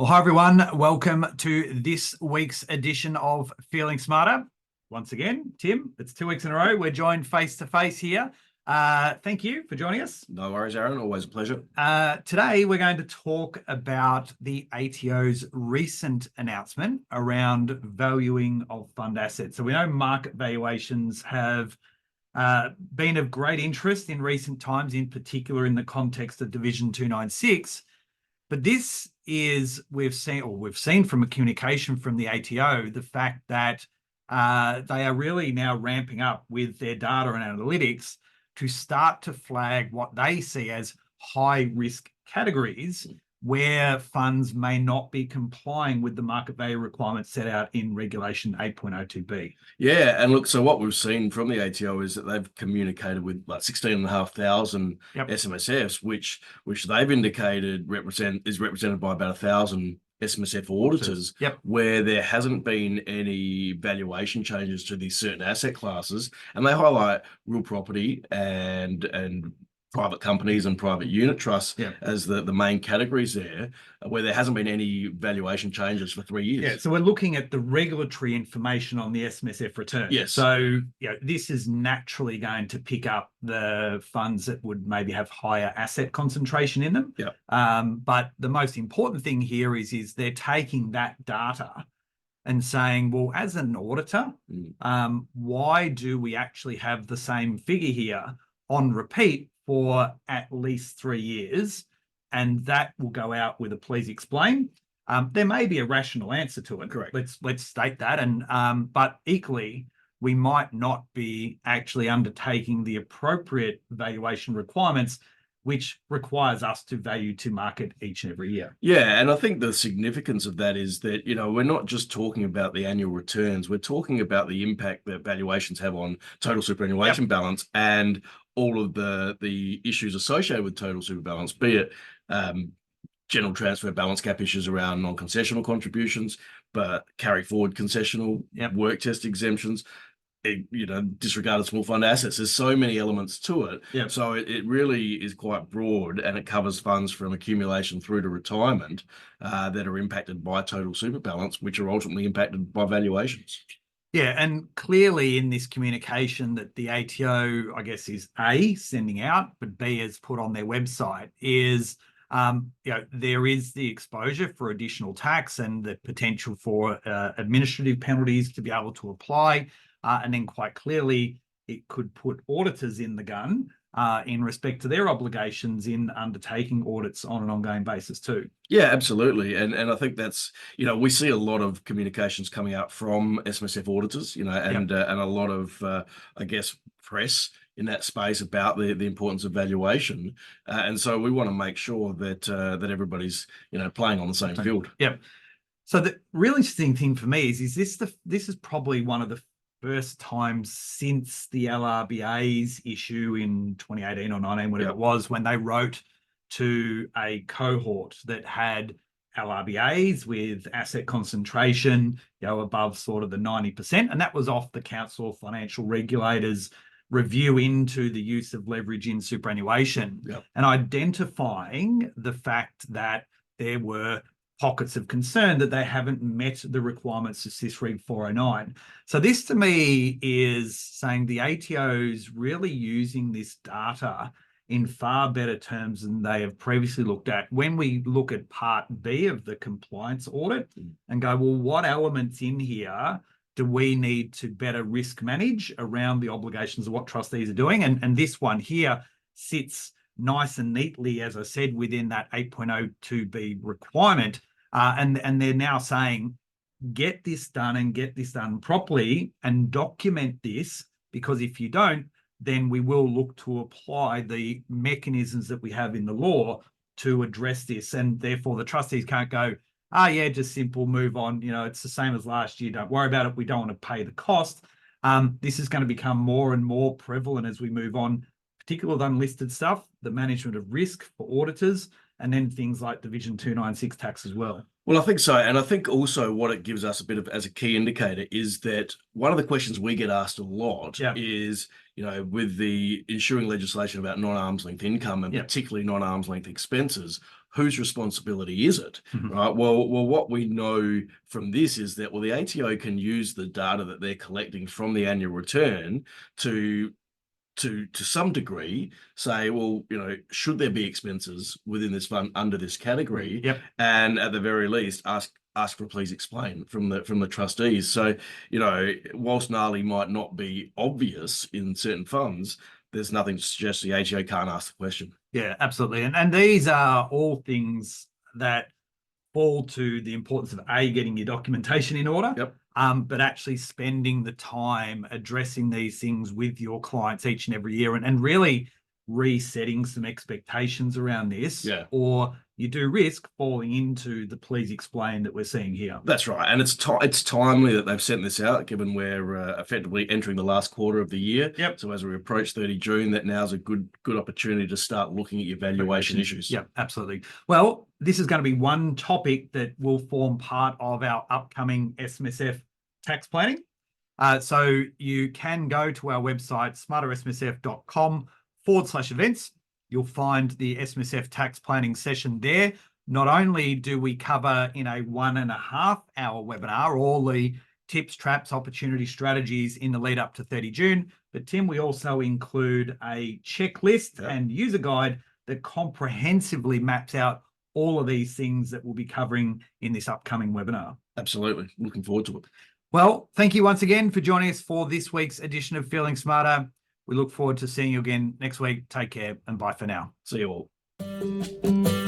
Well, hi everyone. Welcome to this week's edition of Feeling Smarter. Once again, Tim, it's 2 weeks in a row. We're joined face to face here. Thank you for joining us. No worries, Aaron. Always a pleasure. Today, we're going to talk about the ATO's recent announcement around valuing of fund assets. So we know market valuations have been of great interest in recent times, in particular in the context of Division 296. But this is, we've seen from a communication from the ATO, the fact that they are really now ramping up with their data and analytics to start to flag what they see as high risk categories where funds may not be complying with the market value requirements set out in Regulation 8.02B. Yeah, and look, so what we've seen from the ATO is that they've communicated with like 16,500 SMSFs, which they've indicated is represented by about 1,000 SMSF auditors, where there hasn't been any valuation changes to these certain asset classes, and they highlight real property and private companies and private unit trusts as the main categories there, where there hasn't been any valuation changes for 3 years. Yeah, so we're looking at the regulatory information on the SMSF return. Yes. So this is naturally going to pick up the funds that would maybe have higher asset concentration in them. But the most important thing here is they're taking that data and saying, well, as an auditor, why do we actually have the same figure here on repeat for at least 3 years? And that will go out with a please explain. There may be a rational answer to it. Correct. Let's state that. And but equally, we might not be actually undertaking the appropriate valuation requirements, which requires us to value to market each and every year. Yeah, and I think the significance of that is that, we're not just talking about the annual returns, we're talking about the impact that valuations have on total superannuation balance and all of the issues associated with total super balance, be it general transfer balance cap issues around non-concessional contributions, but carry forward concessional work test exemptions, disregarded small fund assets. There's so many elements to it. So it really is quite broad, and it covers funds from accumulation through to retirement that are impacted by total super balance, which are ultimately impacted by valuations. Yeah, and clearly in this communication that the ATO, I guess, is A, sending out, but B, has put on their website is, there is the exposure for additional tax and the potential for administrative penalties to be able to apply. And then quite clearly, it could put auditors in the gun in respect to their obligations in undertaking audits on an ongoing basis too. Yeah, absolutely. And I think that's, we see a lot of communications coming out from SMSF auditors, and a lot of, I guess, press in that space about the importance of valuation. And so we want to make sure that that everybody's, playing on the same field. Yeah. So the really interesting thing for me is this is probably one of the first time since the LRBA's issue in 2018 or 19, whatever it was, when they wrote to a cohort that had LRBAs with asset concentration, above sort of the 90%. And that was off the Council of Financial Regulators review into the use of leverage in superannuation and identifying the fact that there were pockets of concern that they haven't met the requirements of SysReg 409. So this to me is saying the ATO's really using this data in far better terms than they have previously looked at. When we look at Part B of the compliance audit and go, well, what elements in here do we need to better risk manage around the obligations of what trustees are doing? And this one here sits nice and neatly, as I said, within that 8.02B requirement. And they're now saying, get this done and get this done properly and document this, because if you don't, then we will look to apply the mechanisms that we have in the law to address this. And therefore the trustees can't go, just simple, move on. It's the same as last year. Don't worry about it. We don't want to pay the cost. This is going to become more and more prevalent as we move on, particularly with unlisted stuff, the management of risk for auditors. and then things like Division 296 tax as well. Well, I think so. And I think also what it gives us a bit of as a key indicator is that one of the questions we get asked a lot is, with the ensuing legislation about non-arm's length income and particularly non-arm's length expenses, whose responsibility is it? Right. Well, what we know from this is that, the ATO can use the data that they're collecting from the annual return to some degree say, should there be expenses within this fund under this category? And at the very least, ask for please explain from the trustees. So, whilst NALI might not be obvious in certain funds, there's nothing to suggest the ATO can't ask the question. Yeah, absolutely. And these are all things that fall to the importance of getting your documentation in order. But actually spending the time addressing these things with your clients each and every year and really resetting some expectations around this, or you do risk falling into the please explain that we're seeing here. That's right. And it's timely that they've sent this out, given we're effectively entering the last quarter of the year. So as we approach 30 June, that now's a good opportunity to start looking at your valuation issues. Yeah, absolutely. Well, this is going to be one topic that will form part of our upcoming SMSF tax planning. So you can go to our website, smartersmsf.com/events. You'll find the SMSF tax planning session there. Not only do we cover in a 1.5-hour webinar all the tips, traps, opportunity strategies in the lead up to 30 June, but Tim, we also include a checklist and user guide that comprehensively maps out all of these things that we'll be covering in this upcoming webinar. Absolutely. Looking forward to it. Well, thank you once again for joining us for this week's edition of Feeling Smarter. We look forward to seeing you again next week. Take care and bye for now. See you all.